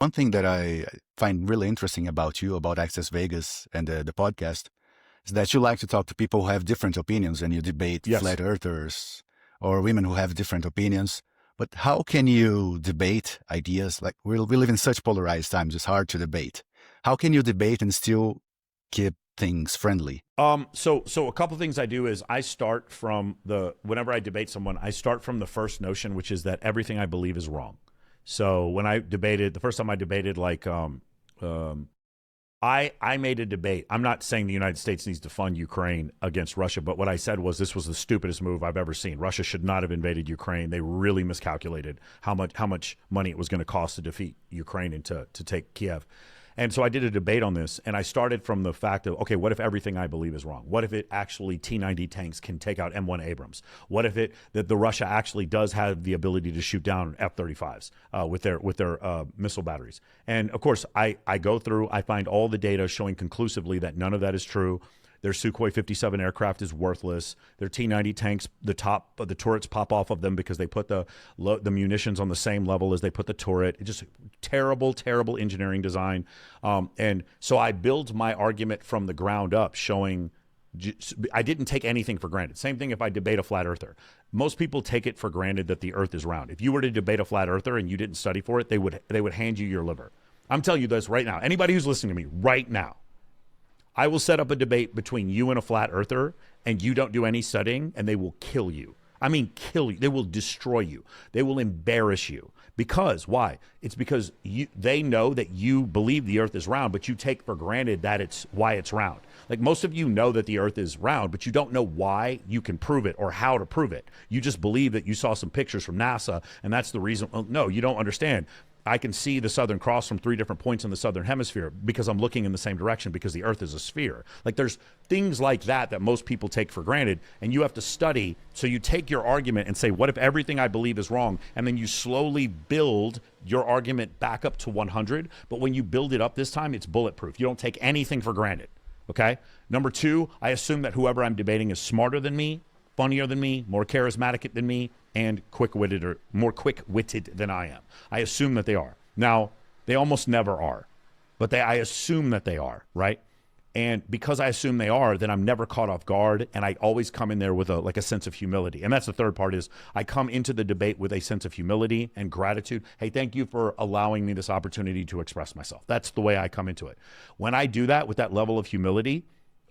One thing that I find really interesting about you, about Access Vegas and the podcast, is that you like to talk to people who have different opinions and you debate Yes. flat earthers or women who have different opinions. But how can you debate ideas? Like we live in such polarized times, it's hard to debate. How can you debate and still keep things friendly? So a couple things I do is I start from whenever I debate someone, I start from the first notion, which is that everything I believe is wrong. So when I debated, the first time I debated, I made a debate. I'm not saying the United States needs to fund Ukraine against Russia, but what I said was this was the stupidest move I've ever seen. Russia should not have invaded Ukraine. They really miscalculated how much money it was going to cost to defeat Ukraine and to take Kiev. And so I did a debate on this, and I started from the fact of, okay, what if everything I believe is wrong? What if it actually T-90 tanks can take out M1 Abrams? What if that the Russia actually does have the ability to shoot down F-35s with their missile batteries? And of course, I go through, I find all the data showing conclusively that none of that is true. Their Sukhoi 57 aircraft is worthless. Their T-90 tanks, the turrets pop off of them because they put the munitions on the same level as they put the turret. It's just terrible, terrible engineering design. And so I build my argument from the ground up, showing I didn't take anything for granted. Same thing if I debate a flat earther. Most people take it for granted that the earth is round. If you were to debate a flat earther and you didn't study for it, they would hand you your liver. I'm telling you this right now. Anybody who's listening to me right now, I will set up a debate between you and a flat earther, and you don't do any studying, and they will kill you. I mean, kill you. They will destroy you. They will embarrass you. Because, why? It's because they know that you believe the earth is round, but you take for granted that it's why it's round. Like most of you know that the earth is round, but you don't know why you can prove it or how to prove it. You just believe that you saw some pictures from NASA, and that's the reason. Well, no, you don't understand. I can see the Southern Cross from 3 different points in the Southern Hemisphere because I'm looking in the same direction because the Earth is a sphere. Like there's things like that most people take for granted, and you have to study. So you take your argument and say, what if everything I believe is wrong? And then you slowly build your argument back up to 100. But when you build it up this time, it's bulletproof. You don't take anything for granted. Okay? Number 2, I assume that whoever I'm debating is smarter than me, funnier than me, more charismatic than me, and quick-witted or more quick-witted than I am. I assume that they are. Now, they almost never are, but I assume that they are, right? And because I assume they are, then I'm never caught off guard, and I always come in there with a sense of humility. And that's the third part is I come into the debate with a sense of humility and gratitude. Hey, thank you for allowing me this opportunity to express myself. That's the way I come into it. When I do that with that level of humility,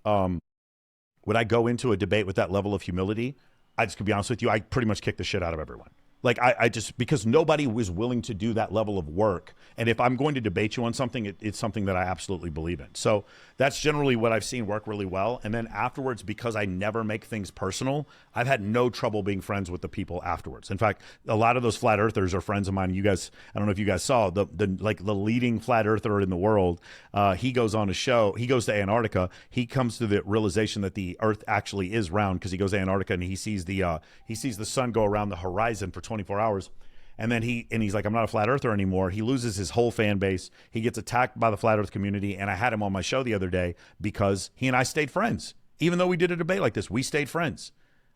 when I go into a debate with that level of humility, I just could be honest with you, I pretty much kick the shit out of everyone. Like I just, because nobody was willing to do that level of work. And if I'm going to debate you on something, it's something that I absolutely believe in. So that's generally what I've seen work really well. And then afterwards, because I never make things personal, I've had no trouble being friends with the people afterwards. In fact, a lot of those flat earthers are friends of mine. You guys, I don't know if you guys saw the leading flat earther in the world. He goes on a show, he goes to Antarctica. He comes to the realization that the earth actually is round because he goes to Antarctica and he sees the sun go around the horizon for 24 hours. And then he's like, I'm not a flat earther anymore. He loses his whole fan base. He gets attacked by the flat earth community. And I had him on my show the other day because he and I stayed friends. Even though we did a debate like this, we stayed friends.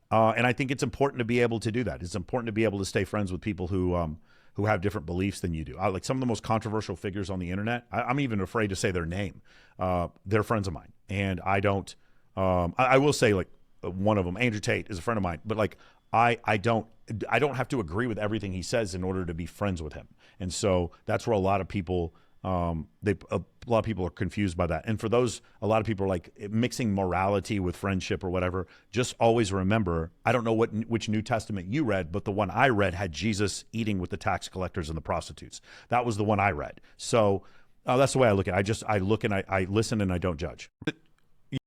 And I think it's important to be able to do that. It's important to be able to stay friends with people who have different beliefs than you do. Like some of the most controversial figures on the internet, I'm even afraid to say their name. They're friends of mine. And I don't, I will say like one of them, Andrew Tate, is a friend of mine, but like I don't have to agree with everything he says in order to be friends with him. And so that's where a lot of people are confused by that. And for those, a lot of people are like mixing morality with friendship or whatever. Just always remember, I don't know which New Testament you read, but the one I read had Jesus eating with the tax collectors and the prostitutes. That was the one I read. So that's the way I look at it. I look and I listen and I don't judge.